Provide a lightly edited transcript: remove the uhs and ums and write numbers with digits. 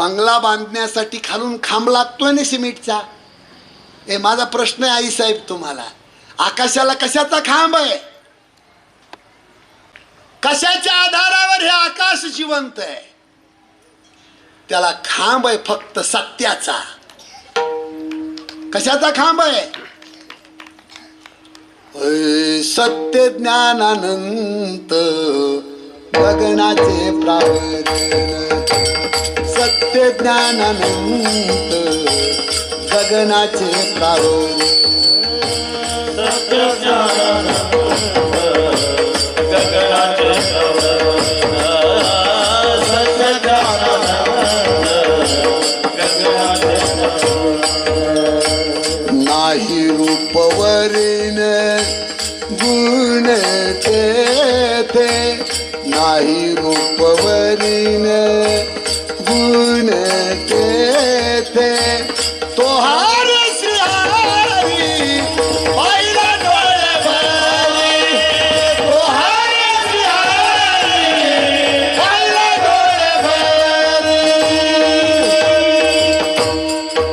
बंगला बांधण्यासाठी खालून खांब लागतोय ना सिमेंटचा. हे माझा प्रश्न आहे आई साहेब तुम्हाला, आकाशाला कशाचा खांब आहे? कशाच्या आधारावर हे आकाश जिवंत आहे? त्याला खांब आहे फक्त सत्याचा. कशाचा खांब आहे? सत्य ज्ञानानंत गगनाचे प्रावरण. सत्य ज्ञानानंत गगनाचे प्रावरण. सत्य ज्ञानानंत गगनाचे प्रावरण. सत्य ज्ञानानंत गगनाचे प्रावरण. नाही रूपवरीन गुण तेथे. नाही रूपवरीन गुण तेथे.